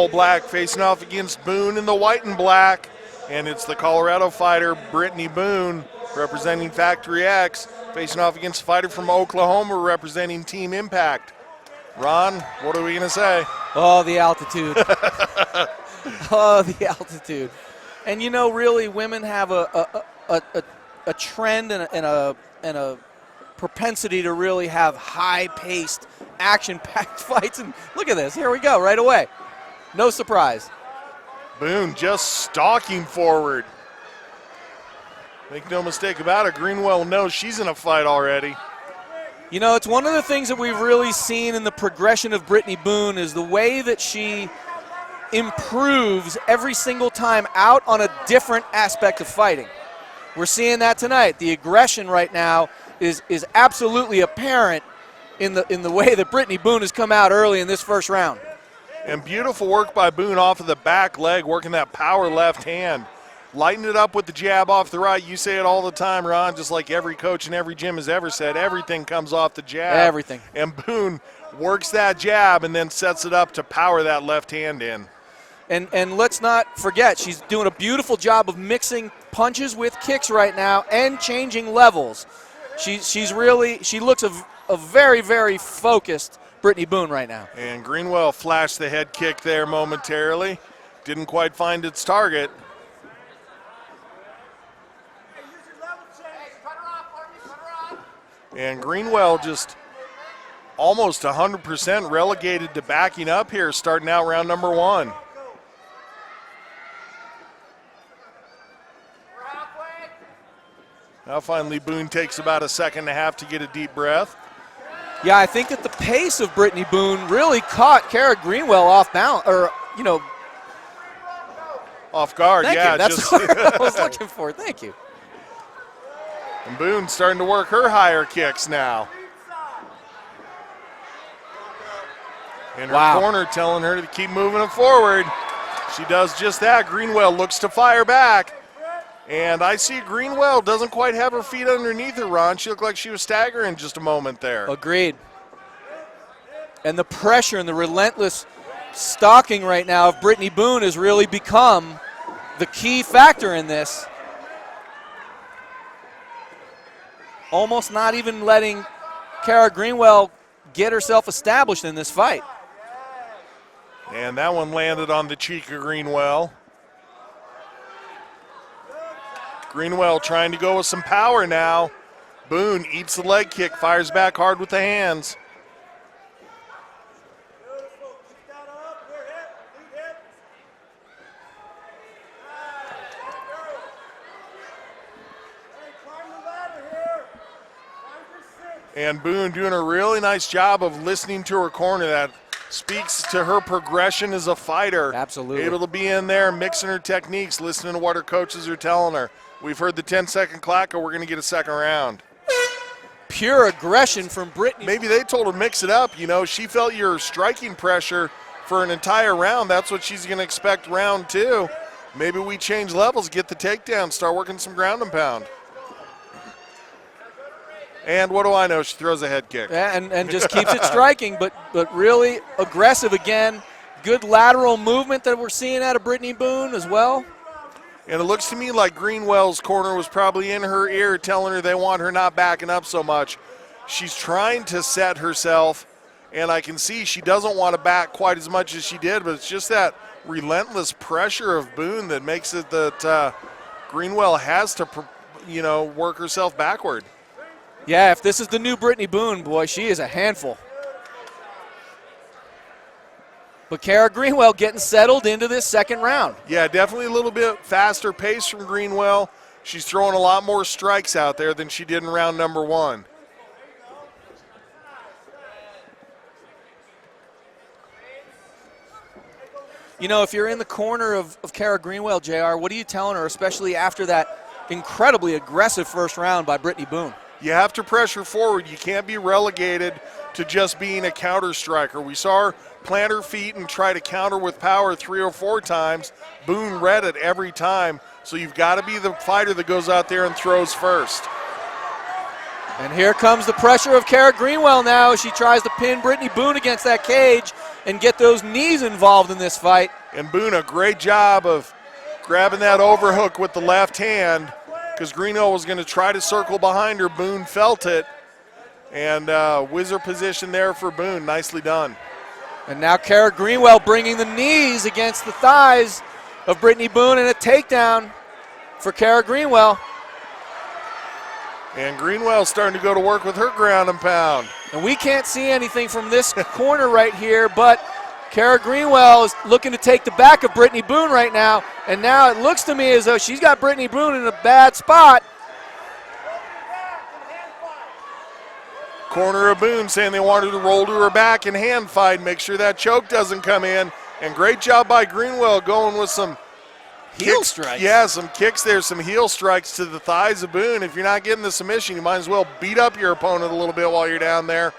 all black, facing off against Boone in the white and black. And it's the Colorado fighter, Brittany Boone, representing Factory X, facing off against a fighter from Oklahoma representing Team Impact. Ron, what are we going to say? Oh, the altitude. Oh, the altitude. And, you know, really, women have a trend and a propensity to really have high-paced, action-packed fights. And look at this. Here we go right away. No surprise. Boone just stalking forward. Make no mistake about it, Greenwell knows she's in a fight already. You know, it's one of the things that we've really seen in the progression of Brittany Boone is the way that she improves every single time out on a different aspect of fighting. We're seeing that tonight. The aggression right now is absolutely apparent in the way that Brittany Boone has come out early in this first round. And beautiful work by Boone off of the back leg, working that power left hand. Lighten it up with the jab off the right. You say it all the time, Ron, just like every coach in every gym has ever said. Everything comes off the jab. Everything. And Boone works that jab and then sets it up to power that left hand in. And let's not forget, she's doing a beautiful job of mixing punches with kicks right now and changing levels. She looks a very, very focused Brittany Boone right now. And Greenwell flashed the head kick there momentarily. Didn't quite find its target. And Greenwell just almost 100% relegated to backing up here, starting out round number one. Now finally Boone takes about a second and a half to get a deep breath. Yeah, I think that the pace of Brittany Boone really caught Cara Greenwell off balance, or, you know. Off guard, Thank yeah. you. That's what I was looking for. Thank you. And Boone starting to work her higher kicks now. And her corner telling her to keep moving it forward. She does just that. Greenwell looks to fire back. And I see Greenwell doesn't quite have her feet underneath her, Ron. She looked like she was staggering just a moment there. Agreed. And the pressure and the relentless stalking right now of Brittany Boone has really become the key factor in this. Almost not even letting Cara Greenwell get herself established in this fight. And that one landed on the cheek of Greenwell. Greenwell trying to go with some power now. Boone eats the leg kick, fires back hard with the hands. And Boone doing a really nice job of listening to her corner. That speaks to her progression as a fighter. Absolutely. Able to be in there, mixing her techniques, listening to what her coaches are telling her. We've heard the 10-second clock, or we're going to get a second round. Pure aggression from Brittany. Maybe they told her to mix it up. You know, she felt your striking pressure for an entire round. That's what she's going to expect round two. Maybe we change levels, get the takedown, start working some ground and pound. And what do I know? She throws a head kick. Yeah, and just keeps it striking, but really aggressive again. Good lateral movement that we're seeing out of Brittany Boone as well. And it looks to me like Greenwell's corner was probably in her ear telling her they want her not backing up so much. She's trying to set herself, and I can see she doesn't want to back quite as much as she did, but it's just that relentless pressure of Boone that makes it that Greenwell has to, work herself backward. Yeah, if this is the new Brittany Boone, boy, she is a handful. But Cara Greenwell getting settled into this second round. Yeah, definitely a little bit faster pace from Greenwell. She's throwing a lot more strikes out there than she did in round number one. You know, if you're in the corner of Cara Greenwell, JR, what are you telling her, especially after that incredibly aggressive first round by Brittany Boone? You have to pressure forward. You can't be relegated to just being a counter striker. We saw her plant her feet and try to counter with power 3 or 4 times. Boone read it every time. So you've got to be the fighter that goes out there and throws first. And here comes the pressure of Cara Greenwell now as she tries to pin Brittany Boone against that cage. and get those knees involved in this fight. And Boone, a great job of grabbing that overhook with the left hand, because Greenwell was going to try to circle behind her. Boone felt it, and whizzer position there for Boone. Nicely done. And now Cara Greenwell bringing the knees against the thighs of Brittany Boone, and a takedown for Cara Greenwell. And Greenwell starting to go to work with her ground and pound. And we can't see anything from this corner right here, but Cara Greenwell is looking to take the back of Brittany Boone right now. And now it looks to me as though she's got Brittany Boone in a bad spot. Corner of Boone saying they wanted to roll to her back and hand fight, make sure that choke doesn't come in. And great job by Greenwell going with some heel strikes. Yeah, some kicks there, some heel strikes to the thighs of Boone. If you're not getting the submission, you might as well beat up your opponent a little bit while you're down there.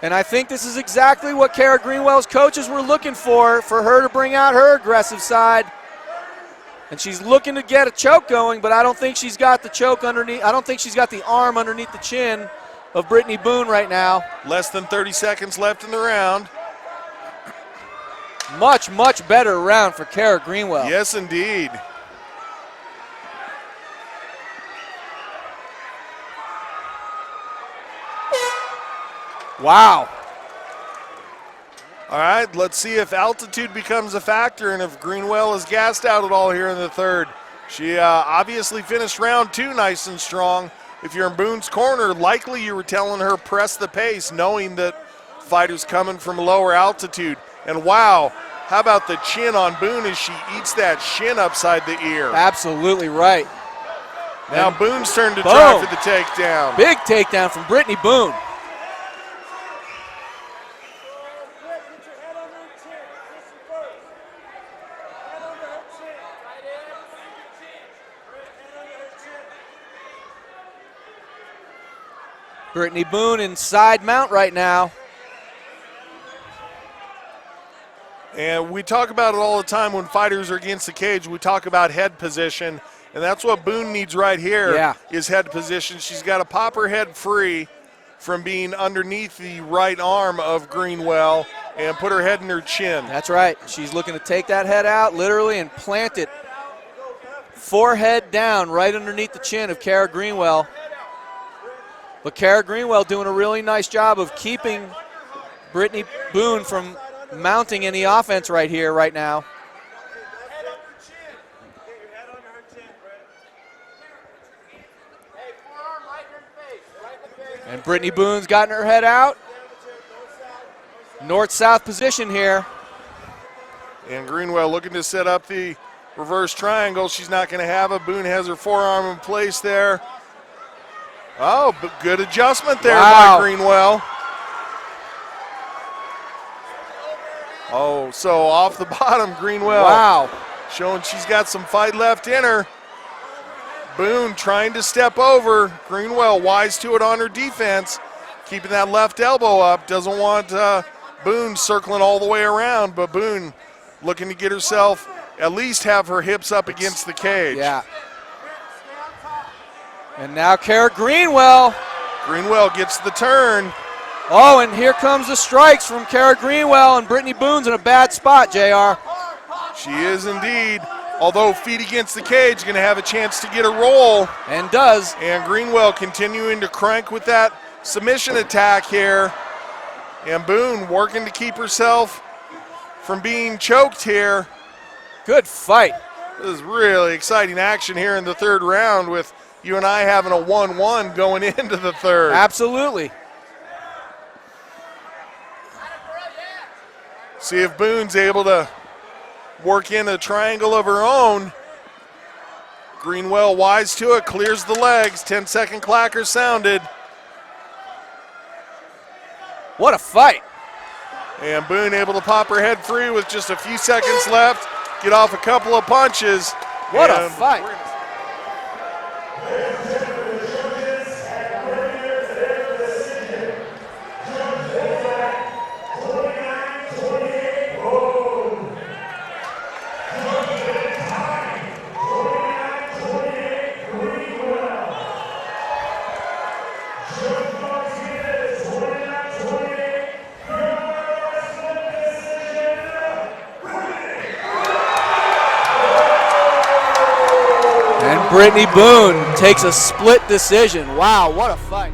And I think this is exactly what Cara Greenwell's coaches were looking for her to bring out her aggressive side. And she's looking to get a choke going, but I don't think she's got the choke underneath. I don't think she's got the arm underneath the chin of Brittany Boone right now. Less than 30 seconds left in the round. Much, much better round for Cara Greenwell. Yes, indeed. Wow. All right, let's see if altitude becomes a factor and if Greenwell is gassed out at all here in the third. She obviously finished round 2 nice and strong. If you're in Boone's corner, likely you were telling her press the pace, knowing that fighter's coming from lower altitude. And wow, how about the chin on Boone as she eats that shin upside the ear. Absolutely right. Now and Boone's turn to try for the takedown. Big takedown from Brittany Boone. Brittany Boone in side mount right now. And we talk about it all the time when fighters are against the cage. We talk about head position, and that's what Boone needs right here is head position. She's got to pop her head free from being underneath the right arm of Greenwell and put her head in her chin. That's right. She's looking to take that head out literally and plant it forehead down right underneath the chin of Cara Greenwell. But Cara Greenwell doing a really nice job of keeping Brittany Boone from mounting any offense right here, right now. And Brittany Boone's gotten her head out. North-south position here. And Greenwell looking to set up the reverse triangle. She's not going to have it. Boone has her forearm in place there. Oh, but good adjustment there by Greenwell. Oh, so off the bottom, Greenwell. Wow. Showing she's got some fight left in her. Boone trying to step over. Greenwell wise to it on her defense. Keeping that left elbow up. Doesn't want Boone circling all the way around, but Boone looking to get herself at least have her hips up against the cage. Yeah. And now Cara Greenwell. Greenwell gets the turn. Oh, and here comes the strikes from Cara Greenwell, and Brittany Boone's in a bad spot, JR. She is indeed. Although feet against the cage, going to have a chance to get a roll. And does. And Greenwell continuing to crank with that submission attack here. And Boone working to keep herself from being choked here. Good fight. This is really exciting action here in the third round with you and I having a 1-1 going into the third. Absolutely. See if Boone's able to work in a triangle of her own. Greenwell wise to it, clears the legs. 10-second clacker sounded. What a fight. And Boone able to pop her head free with just a few seconds left. Get off a couple of punches. What a fight. Brittany Boone takes a split decision. Wow, what a fight.